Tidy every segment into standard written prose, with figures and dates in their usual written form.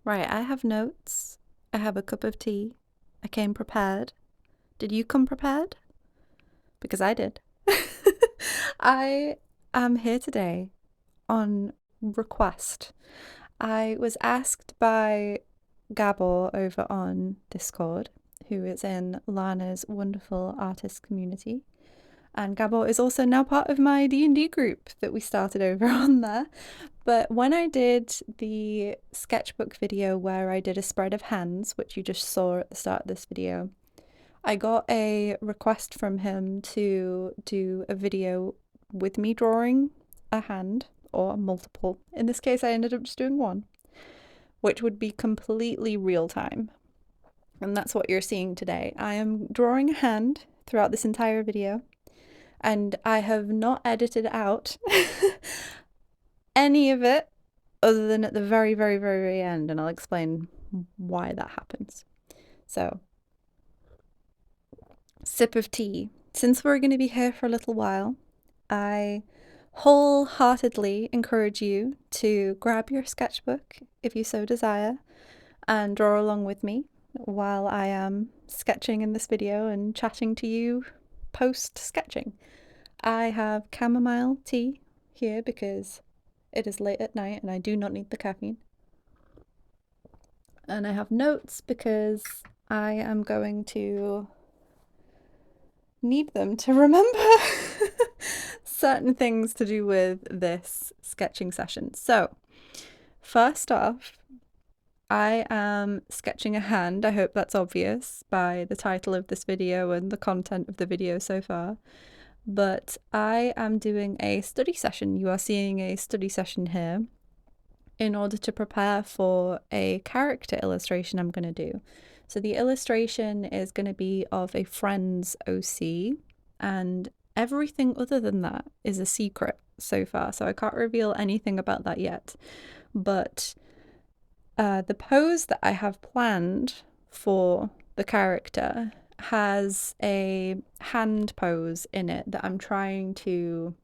Right, I have notes. I have a cup of tea. I came prepared. Did you come prepared? Because I did. I am here today on request. I was asked by Gabor over on Discord, who is in Lana's wonderful artist community. And Gabor is also now part of my D&D group that we started over on there. But when I did the sketchbook video where I did a spread of hands, which you just saw at the start of this video, I got a request from him to do a video with me drawing a hand, or multiple. In this case, I ended up just doing one, which would be completely real time. And that's what you're seeing today. I am drawing a hand throughout this entire video, and I have not edited out any of it other than at the very, very, very, very end, and I'll explain why that happens. So, sip of tea. Since we're going to be here for a little while, I wholeheartedly encourage you to grab your sketchbook if you so desire and draw along with me while I am sketching in this video and chatting to you post sketching. I have chamomile tea here because it is late at night and I do not need the caffeine. And I have notes because I am going to need them to remember certain things to do with this sketching session. So, first off, I am sketching a hand. I hope that's obvious by the title of this video and the content of the video so far. But I am doing a study session. You are seeing a study session here in order to prepare for a character illustration I'm going to do. So the illustration is going to be of a friend's OC, and everything other than that is a secret so far. So I can't reveal anything about that yet. But the pose that I have planned for the character has a hand pose in it that I'm trying to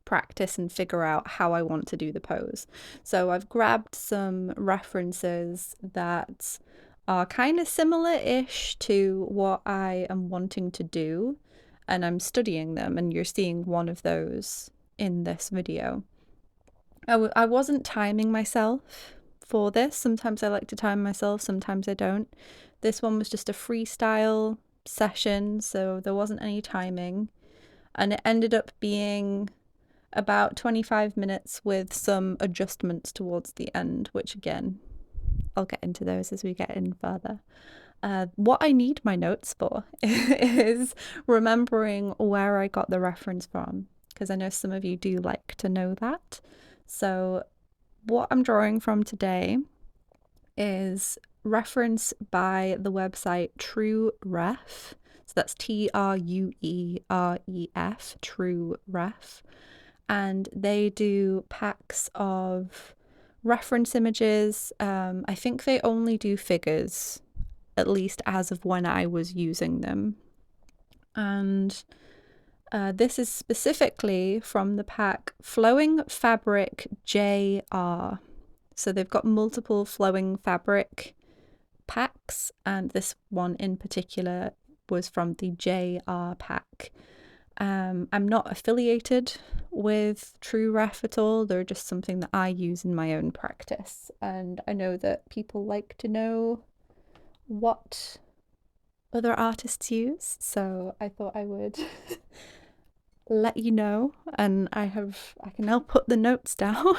practice and figure out how I want to do the pose. So I've grabbed some references that are kind of similar-ish to what I am wanting to do, and I'm studying them, and you're seeing one of those in this video. I wasn't timing myself for this. Sometimes I like to time myself, sometimes I don't. This one was just a freestyle session, so there wasn't any timing, and it ended up being about 25 minutes with some adjustments towards the end, which again, I'll get into those as we get in further. What I need my notes for is remembering where I got the reference from, because I know some of you do like to know that. So what I'm drawing from today is reference by the website TrueRef. So that's TRUEREF, TrueRef. And they do packs of reference images. I think they only do figures, at least as of when I was using them. And this is specifically from the pack Flowing Fabric JR. So they've got multiple flowing fabric packs, and this one in particular was from the JR pack. I'm not affiliated with TrueRef at all. They're just something that I use in my own practice. And I know that people like to know what other artists use, so I thought I would let you know. And I can now put the notes down.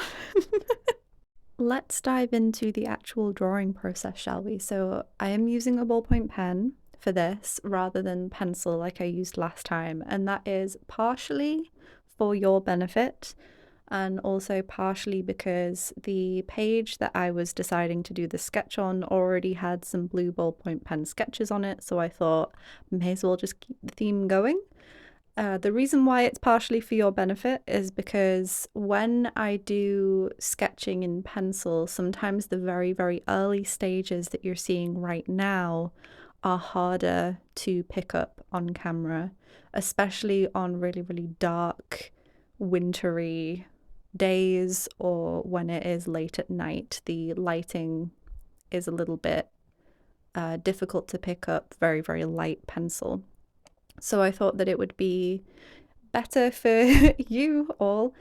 Let's dive into the actual drawing process, shall we? So I am using a ballpoint pen for this rather than pencil like I used last time, and that is partially for your benefit and also partially because the page that I was deciding to do the sketch on already had some blue ballpoint pen sketches on it, so I thought may as well just keep the theme going. The reason why it's partially for your benefit is because when I do sketching in pencil, sometimes the very, very early stages that you're seeing right now are harder to pick up on camera, especially on really, really dark, wintry days or when it is late at night. The lighting is a little bit difficult to pick up, very, very light pencil. So I thought that it would be better for you all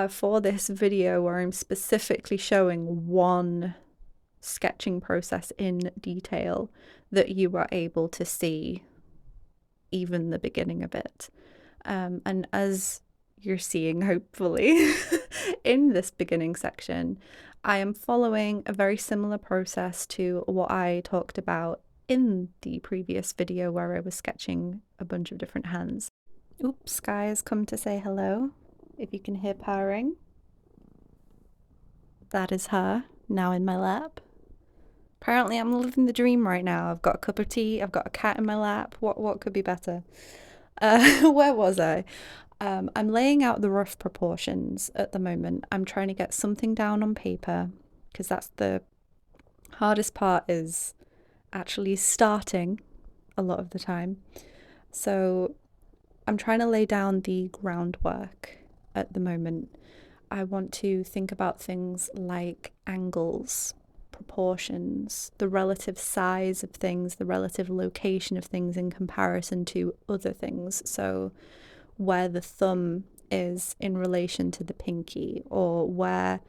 for this video where I'm specifically showing one sketching process in detail that you are able to see even the beginning of it. And as you're seeing, hopefully, in this beginning section, I am following a very similar process to what I talked about in the previous video where I was sketching a bunch of different hands. Oops, Sky has come to say hello, if you can hear purring. That is her, now in my lap. Apparently I'm living the dream right now. I've got a cup of tea, I've got a cat in my lap. What could be better? Where was I? I'm laying out the rough proportions at the moment. I'm trying to get something down on paper because that's the hardest part, is actually starting a lot of the time. So I'm trying to lay down the groundwork at the moment. I want to think about things like angles, proportions, the relative size of things, the relative location of things in comparison to other things. So where the thumb is in relation to the pinky, or where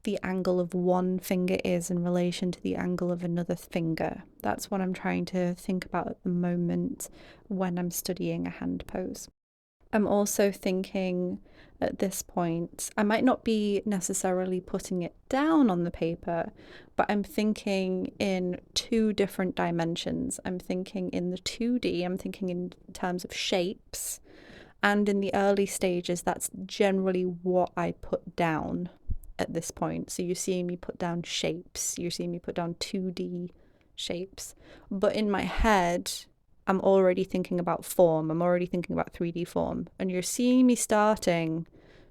the angle of one finger is in relation to the angle of another finger. That's what I'm trying to think about at the moment when I'm studying a hand pose. I'm also thinking at this point, I might not be necessarily putting it down on the paper, but I'm thinking in two different dimensions. I'm thinking in the 2D, I'm thinking in terms of shapes, and in the early stages, that's generally what I put down at this point. So you're seeing me put down shapes, you're seeing me put down 2D shapes, but in my head, I'm already thinking about form. I'm already thinking about 3D form. And you're seeing me starting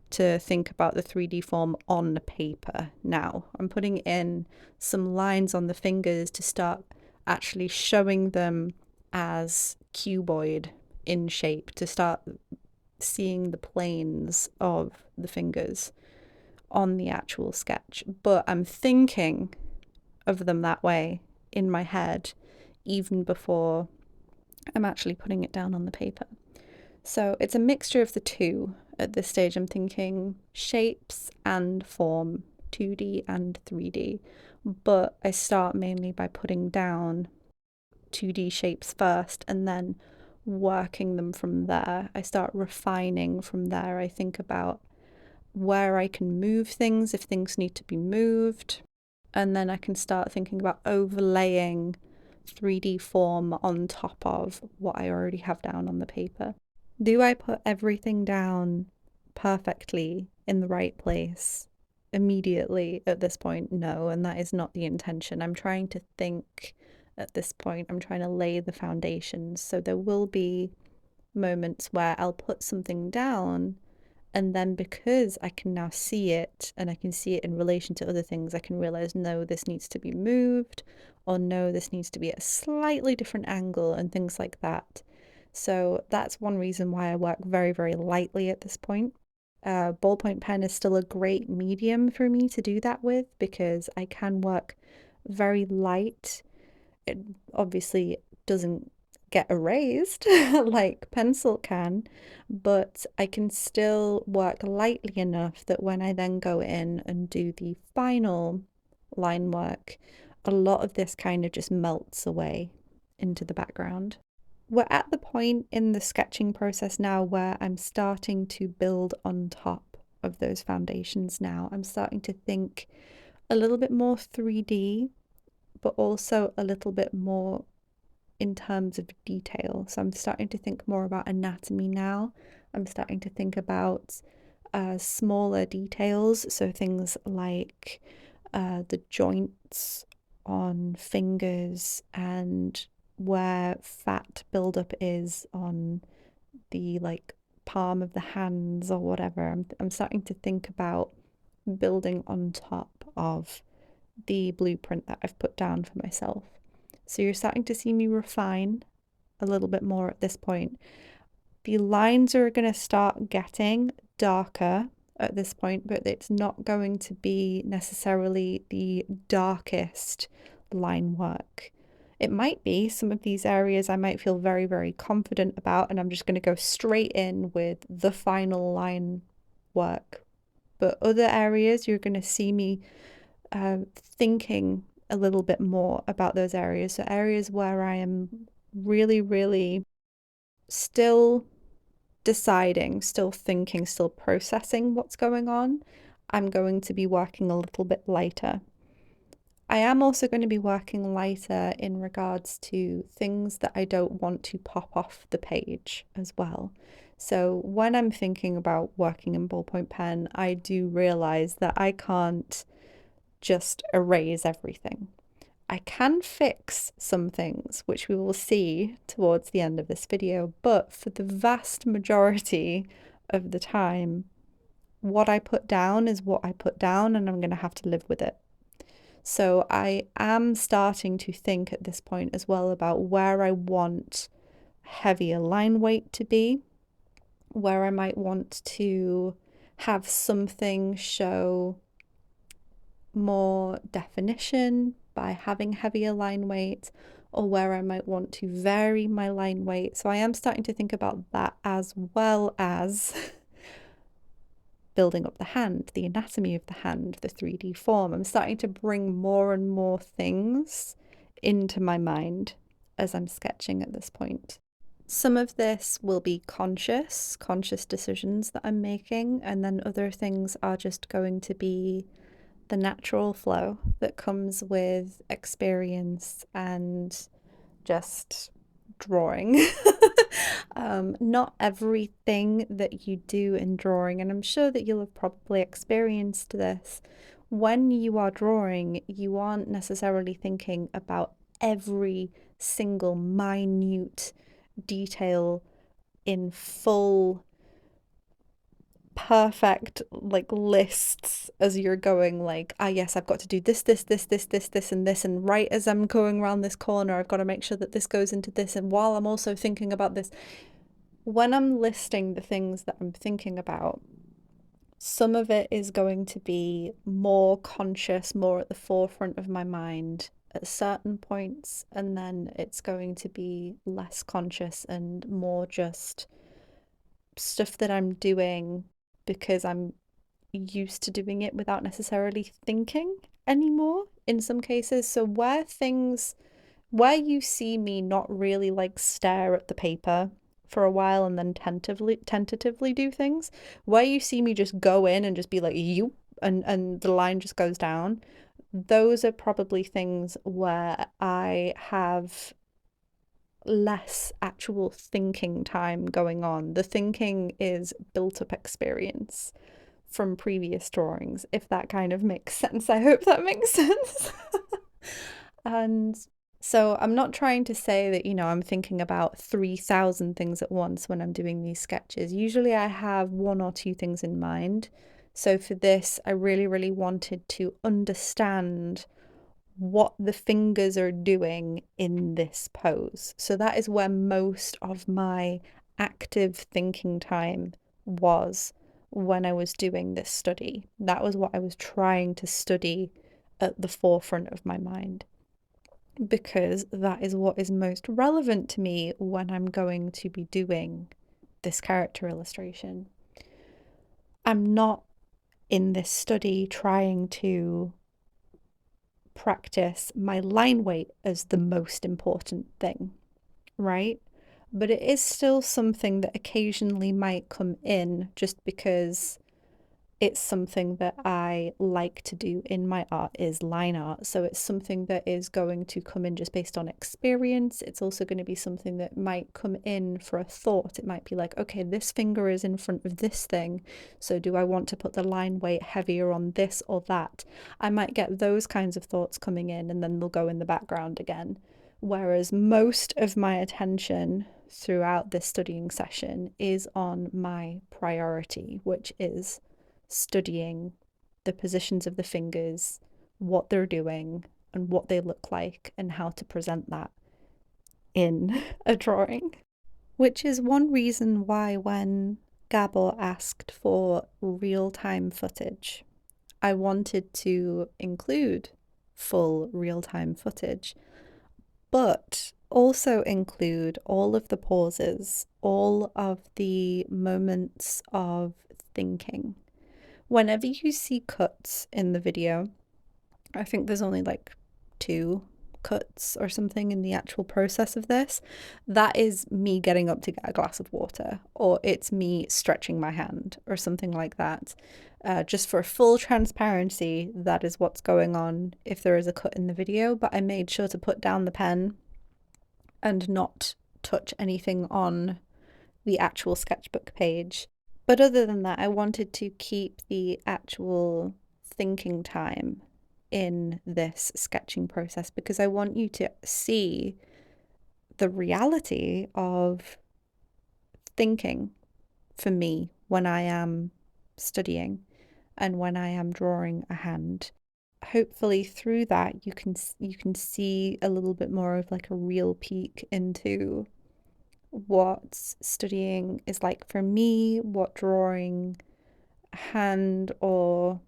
to think about the 3D form on the paper now. I'm putting in some lines on the fingers to start actually showing them as cuboid in shape, to start seeing the planes of the fingers on the actual sketch. But I'm thinking of them that way in my head even before I'm actually putting it down on the paper. So it's a mixture of the two at this stage. I'm thinking shapes and form, 2D and 3D, but I start mainly by putting down 2D shapes first and then working them from there. I start refining from there. I think about where I can move things if things need to be moved, and then I can start thinking about overlaying 3D form on top of what I already have down on the paper. Do I put everything down perfectly in the right place immediately at this point? No, and that is not the intention. I'm trying to think at this point. I'm trying to lay the foundations. So there will be moments where I'll put something down, and then because I can now see it and I can see it in relation to other things, I can realize, no, this needs to be moved, or no, this needs to be at a slightly different angle, and things like that. So that's one reason why I work very, very lightly at this point. Ballpoint pen is still a great medium for me to do that with because I can work very light. It obviously doesn't get erased like pencil can, but I can still work lightly enough that when I then go in and do the final line work, a lot of this kind of just melts away into the background. We're at the point in the sketching process now where I'm starting to build on top of those foundations now. I'm starting to think a little bit more 3D, but also a little bit more in terms of detail. So I'm starting to think more about anatomy now. I'm starting to think about smaller details. So things like the joints on fingers and where fat buildup is on the like palm of the hands or whatever. I'm starting to think about building on top of the blueprint that I've put down for myself. So you're starting to see me refine a little bit more at this point. The lines are going to start getting darker at this point, but it's not going to be necessarily the darkest line work. It might be some of these areas I might feel very, very confident about, and I'm just going to go straight in with the final line work. But other areas, you're going to see me thinking a little bit more about those areas. So areas where I am really, really still deciding, still thinking, still processing what's going on, I'm going to be working a little bit lighter. I am also going to be working lighter in regards to things that I don't want to pop off the page as well. So when I'm thinking about working in ballpoint pen, I do realize that I can't just erase everything. I can fix some things, which we will see towards the end of this video, but for the vast majority of the time, what I put down is what I put down, and I'm going to have to live with it. So I am starting to think at this point as well about where I want heavier line weight to be, where I might want to have something show more definition by having heavier line weight, or where I might want to vary my line weight. So I am starting to think about that, as well as building up the hand, the anatomy of the hand, the 3D form. I'm starting to bring more and more things into my mind as I'm sketching at this point. Some of this will be conscious decisions that I'm making, and then other things are just going to be the natural flow that comes with experience and just drawing. Not everything that you do in drawing, and I'm sure that you'll have probably experienced this, when you are drawing, you aren't necessarily thinking about every single minute detail in full perfect like lists as you're going, like, yes, I've got to do this, and this, and right as I'm going around this corner, I've got to make sure that this goes into this, and while I'm also thinking about this. When I'm listing the things that I'm thinking about, some of it is going to be more conscious, more at the forefront of my mind at certain points, and then it's going to be less conscious and more just stuff that I'm doing because I'm used to doing it without necessarily thinking anymore in some cases. So where you see me not really like stare at the paper for a while and then tentatively do things, where you see me just go in and just be like you, and the line just goes down, those are probably things where I have less actual thinking time going on. The thinking is built up experience from previous drawings, if that kind of makes sense. I hope that makes sense. And so I'm not trying to say that, I'm thinking about 3,000 things at once when I'm doing these sketches. Usually I have one or two things in mind. So for this, I really, really wanted to understand what the fingers are doing in this pose. So that is where most of my active thinking time was when I was doing this study. That was what I was trying to study at the forefront of my mind, because that is what is most relevant to me when I'm going to be doing this character illustration. I'm not in this study trying to practice my line weight as the most important thing, right? But it is still something that occasionally might come in, just because it's something that I like to do in my art, is line art. So it's something that is going to come in just based on experience. It's also going to be something that might come in for a thought. It might be like, okay, this finger is in front of this thing, so do I want to put the line weight heavier on this or that? I might get those kinds of thoughts coming in, and then they'll go in the background again. Whereas most of my attention throughout this studying session is on my priority, which is studying the positions of the fingers, what they're doing, and what they look like, and how to present that in a drawing. Which is one reason why, when Gabor asked for real-time footage, I wanted to include full real-time footage, but also include all of the pauses, all of the moments of thinking. Whenever you see cuts in the video, I think there's only like 2 cuts or something in the actual process of this. That is me getting up to get a glass of water, or it's me stretching my hand, or something like that. Just for full transparency, that is what's going on if there is a cut in the video, but I made sure to put down the pen and not touch anything on the actual sketchbook page. But other than that, I wanted to keep the actual thinking time in this sketching process because I want you to see the reality of thinking for me when I am studying and when I am drawing a hand. Hopefully through that you can see a little bit more of like a real peek into what studying is like for me, what drawing a hand or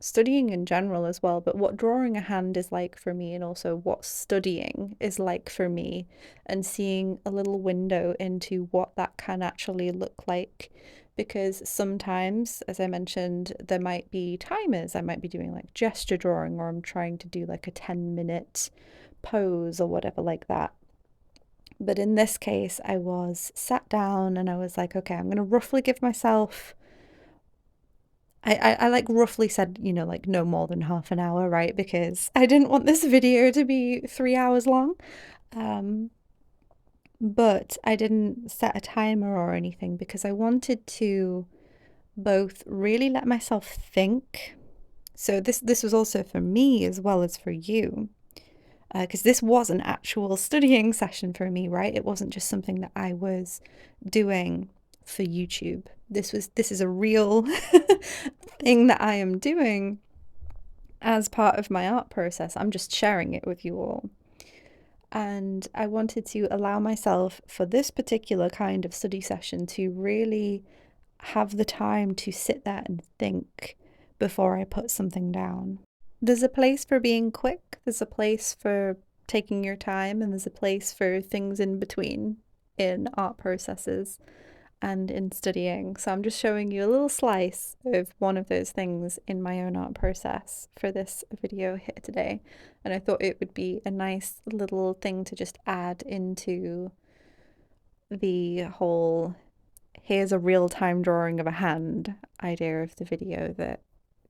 studying in general as well, but what drawing a hand is like for me, and also what studying is like for me, and seeing a little window into what that can actually look like. Because sometimes, as I mentioned, there might be timers. I might be doing like gesture drawing, or I'm trying to do like a 10-minute pose or whatever like that. But in this case, I was sat down and I was like, okay, I'm going to roughly give myself, I like roughly said, like no more than half an hour, right? Because I didn't want this video to be 3 hours long. But I didn't set a timer or anything because I wanted to both really let myself think. So this was also for me as well as for you. Because this was an actual studying session for me, right? It wasn't just something that I was doing for YouTube. This is a real thing that I am doing as part of my art process. I'm just sharing it with you all. And I wanted to allow myself for this particular kind of study session to really have the time to sit there and think before I put something down. There's a place for being quick, there's a place for taking your time, and there's a place for things in between in art processes and in studying. So I'm just showing you a little slice of one of those things in my own art process for this video here today. And I thought it would be a nice little thing to just add into the whole here's a real-time drawing of a hand idea of the video that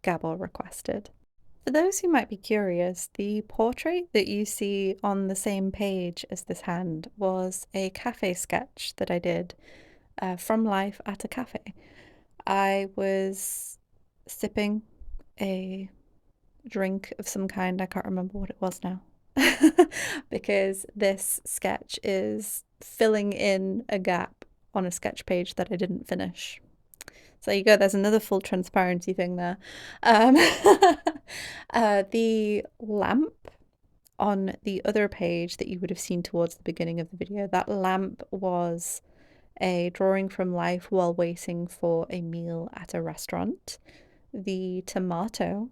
Gabor requested. For those who might be curious, the portrait that you see on the same page as this hand was a cafe sketch that I did from life at a cafe. I was sipping a drink of some kind, I can't remember what it was now, because this sketch is filling in a gap on a sketch page that I didn't finish. So there you go, there's another full transparency thing there. The lamp on the other page that you would have seen towards the beginning of the video, that lamp was a drawing from life while waiting for a meal at a restaurant. The tomato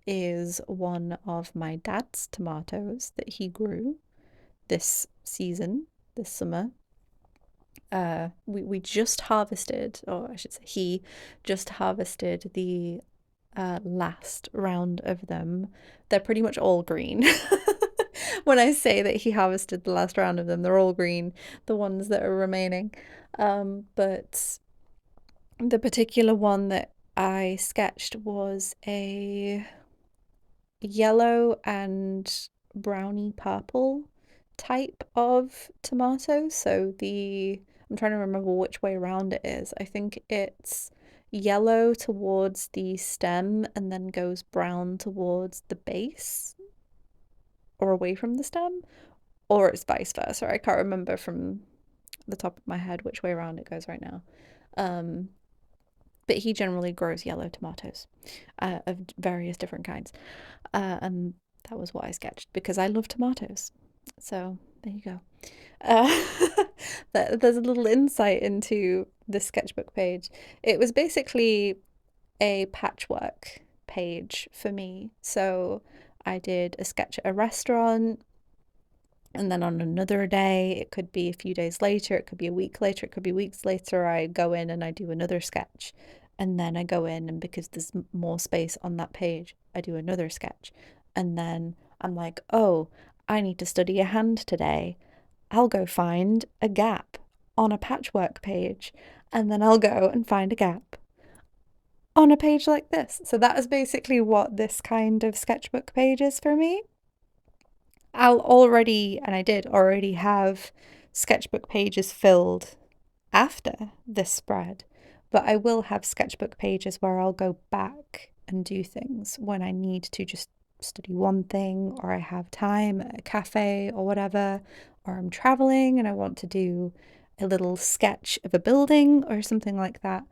is one of my dad's tomatoes that he grew this season, this summer. We just harvested, or I should say he just harvested the last round of them. They're pretty much all green. When I say that he harvested the last round of them, they're all green, the ones that are remaining. But the particular one that I sketched was a yellow and browny purple type of tomato. So I'm trying to remember which way around it is. I think it's yellow towards the stem and then goes brown towards the base or away from the stem, or it's vice versa. I can't remember from the top of my head which way around it goes right now. But he generally grows yellow tomatoes of various different kinds. And that was what I sketched because I love tomatoes. So there you go. There's a little insight into the sketchbook page. It was basically a patchwork page for me. So I did a sketch at a restaurant, and then on another day, it could be a few days later, it could be a week later, it could be weeks later, I go in and I do another sketch. And then I go in, and because there's more space on that page, I do another sketch. And then I'm like, oh, I need to study a hand today. I'll go find a gap on a patchwork page. And then I'll go and find a gap on a page like this. So that is basically what this kind of sketchbook page is for me. I'll already, and I did already have sketchbook pages filled after this spread, but I will have sketchbook pages where I'll go back and do things when I need to just study one thing, or I have time at a cafe or whatever, or I'm traveling and I want to do a little sketch of a building or something like that.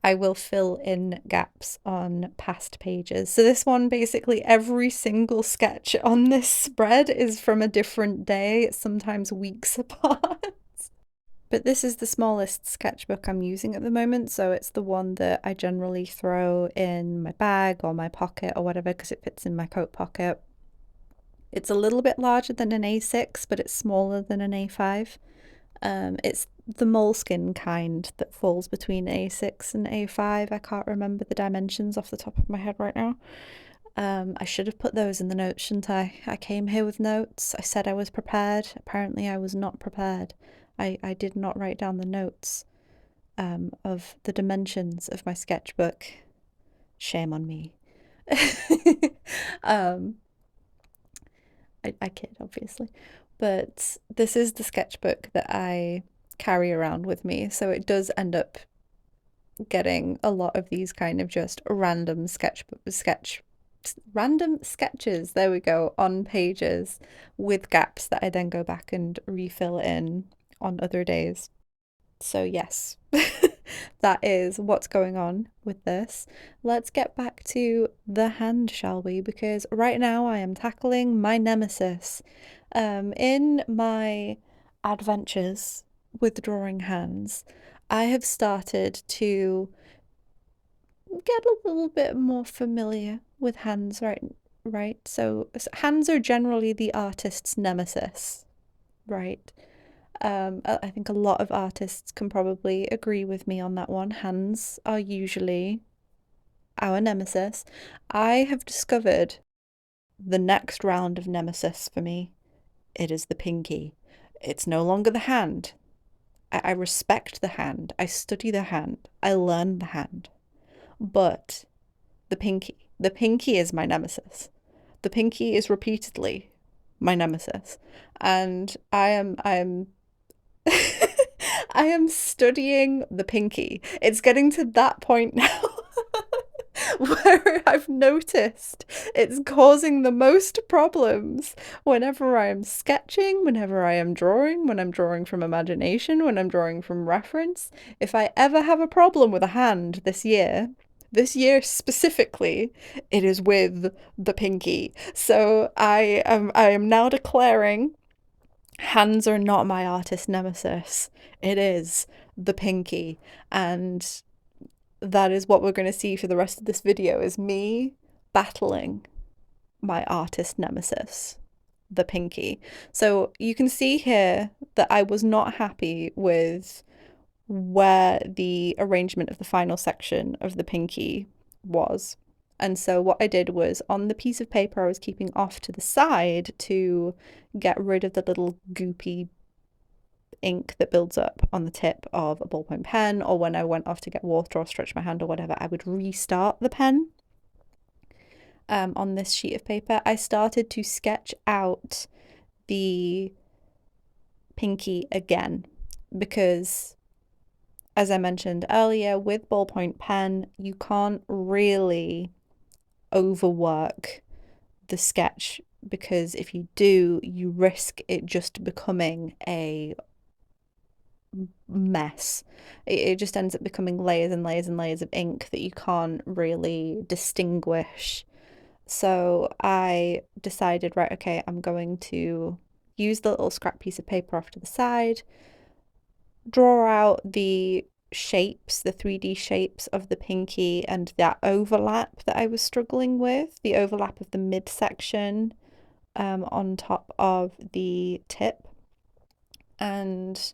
I will fill in gaps on past pages. So this one, basically every single sketch on this spread is from a different day, sometimes weeks apart. But this is the smallest sketchbook I'm using at the moment, so it's the one that I generally throw in my bag or my pocket or whatever because it fits in my coat pocket. It's a little bit larger than an A6, but it's smaller than an A5. It's the moleskin kind that falls between A6 and A5. I can't remember the dimensions off the top of my head right now. I should have put those in the notes, shouldn't I? I came here with notes. I said I was prepared. Apparently, I was not prepared. I did not write down the notes of the dimensions of my sketchbook. Shame on me. um, I kid, obviously. But this is the sketchbook that I carry around with me. So it does end up getting a lot of these kind of just random random sketches, there we go, on pages with gaps that I then go back and refill in on other days. So yes, that is what's going on with this. Let's get back to the hand, shall we? Because right now I am tackling my nemesis. In my adventures with drawing hands, I have started to get a little bit more familiar with hands, right? So hands are generally the artist's nemesis, right? I think a lot of artists can probably agree with me on that one. Hands are usually our nemesis. I have discovered the next round of nemesis for me. It is the pinky. It's no longer the hand. I respect the hand. I study the hand. I learn the hand. But the pinky. The pinky is my nemesis. The pinky is repeatedly my nemesis. And I am I am studying the pinky. It's getting to that point now where I've noticed it's causing the most problems whenever I am sketching, whenever I am drawing, when I'm drawing from imagination, when I'm drawing from reference. If I ever have a problem with a hand this year specifically, it is with the pinky. So I am now declaring hands are not my artist nemesis. It is the pinky. And that is what we're going to see for the rest of this video, is me battling my artist nemesis, the pinky. So you can see here that I was not happy with where the arrangement of the final section of the pinky was. And so what I did was, on the piece of paper I was keeping off to the side to get rid of the little goopy ink that builds up on the tip of a ballpoint pen, or when I went off to get water or stretch my hand or whatever, I would restart the pen. On this sheet of paper, I started to sketch out the pinky again, because as I mentioned earlier, with ballpoint pen, you can't really overwork the sketch, because if you do, you risk it just becoming a mess. It just ends up becoming layers and layers and layers of ink that you can't really distinguish. So I decided, right, okay, I'm going to use the little scrap piece of paper off to the side, draw out the shapes, the 3D shapes of the pinky and that overlap that I was struggling with, the overlap of the midsection on top of the tip, and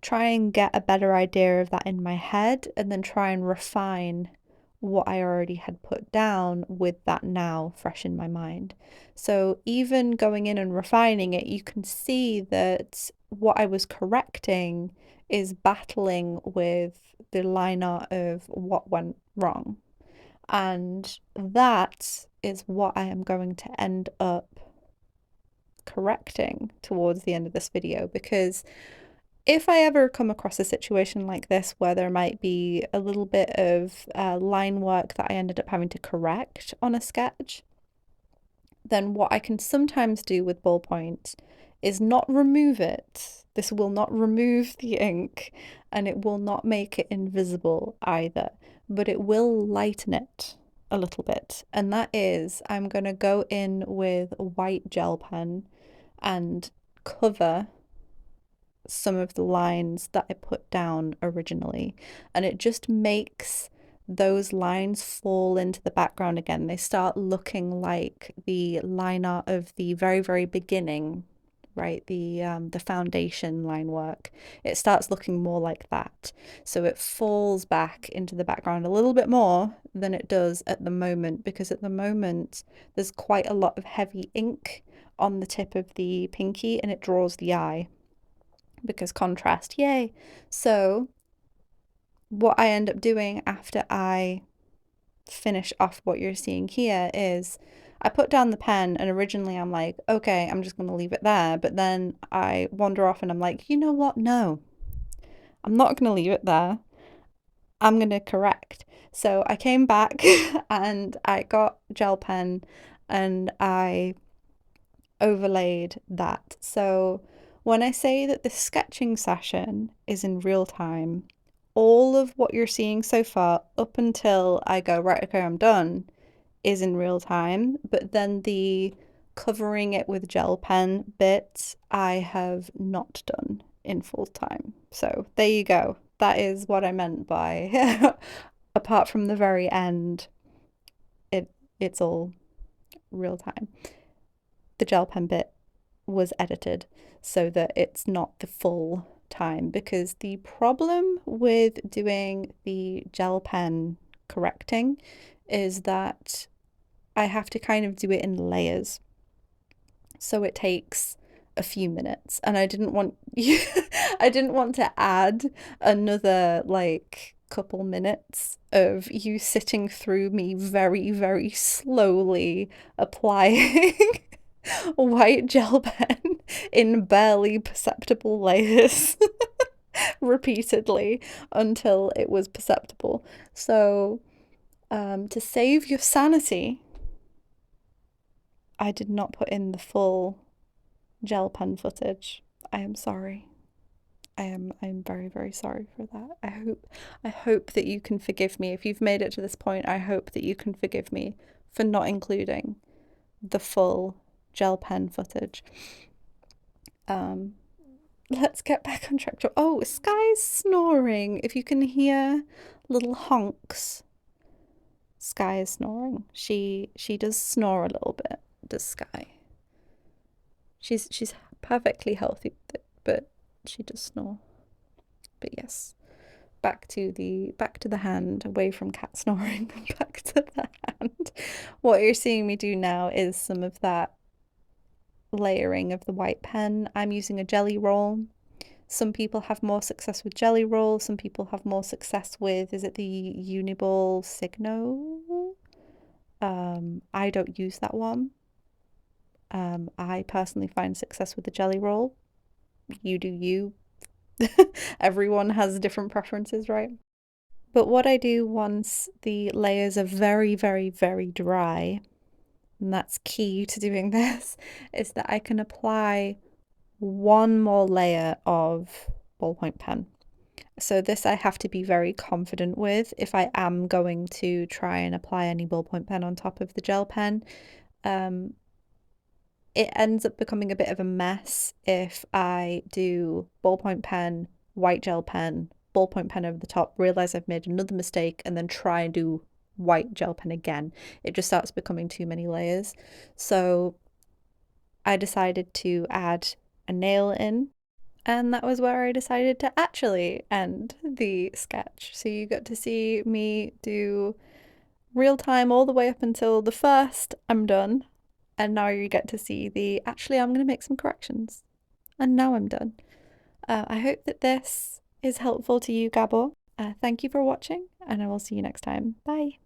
try and get a better idea of that in my head, and then try and refine what I already had put down with that now fresh in my mind. So even going in and refining it, you can see that what I was correcting is battling with the line art of what went wrong. And that is what I am going to end up correcting towards the end of this video, because if I ever come across a situation like this where there might be a little bit of line work that I ended up having to correct on a sketch, then what I can sometimes do with ballpoint is not remove it. This will not remove the ink, and it will not make it invisible either, but it will lighten it a little bit. And that is, I'm going to go in with a white gel pen and cover some of the lines that I put down originally, and it just makes those lines fall into the background again. They start looking like the line art of the very, very beginning, right? The foundation line work. It starts looking more like that. So it falls back into the background a little bit more than it does at the moment, because at the moment there's quite a lot of heavy ink on the tip of the pinky and it draws the eye. Because contrast, yay. So what I end up doing after I finish off what you're seeing here is I put down the pen, and originally I'm like, okay, I'm just going to leave it there. But then I wander off and I'm like, you know what? No, I'm not going to leave it there. I'm going to correct. So I came back and I got gel pen and I overlaid that. So when I say that the sketching session is in real time, all of what you're seeing so far up until I go, right, okay, I'm done, is in real time. But then the covering it with gel pen bit, I have not done in full time. So there you go. That is what I meant by apart from the very end, it's all real time. The gel pen bit was edited so that it's not the full time, because the problem with doing the gel pen correcting is that I have to kind of do it in layers. So it takes a few minutes, and I didn't want I didn't want to add another like couple minutes of you sitting through me very, very slowly applying white gel pen in barely perceptible layers repeatedly until it was perceptible. So, to save your sanity, I did not put in the full gel pen footage. I am sorry. I'm very, very sorry for that. I hope that you can forgive me. If you've made it to this point, I hope that you can forgive me for not including the full gel pen footage. Let's get back on track. Oh, Sky's snoring. If you can hear little honks, Sky is snoring. She does snore a little bit, does Sky. She's perfectly healthy with it, but she does snore. But yes, back to the hand, away from cat snoring, back to the hand. What you're seeing me do now is some of that layering of the white pen. I'm using a jelly roll. Some people have more success with jelly roll. Some people have more success with, is it the Uniball Signo? I don't use that one. I personally find success with the jelly roll. You do you. Everyone has different preferences, right? But what I do once the layers are very, very, very dry, and that's key to doing this, is that I can apply one more layer of ballpoint pen. So this I have to be very confident with if I am going to try and apply any ballpoint pen on top of the gel pen. It ends up becoming a bit of a mess if I do ballpoint pen, white gel pen, ballpoint pen over the top, realize I've made another mistake, and then try and do white gel pen again. It just starts becoming too many layers. So I decided to add a nail in, and that was where I decided to actually end the sketch. So you got to see me do real time all the way up until the first I'm done, and now you get to see the actually I'm going to make some corrections, and now I'm done. I hope that this is helpful to you, Gabor. Thank you for watching, and I will see you next time. Bye.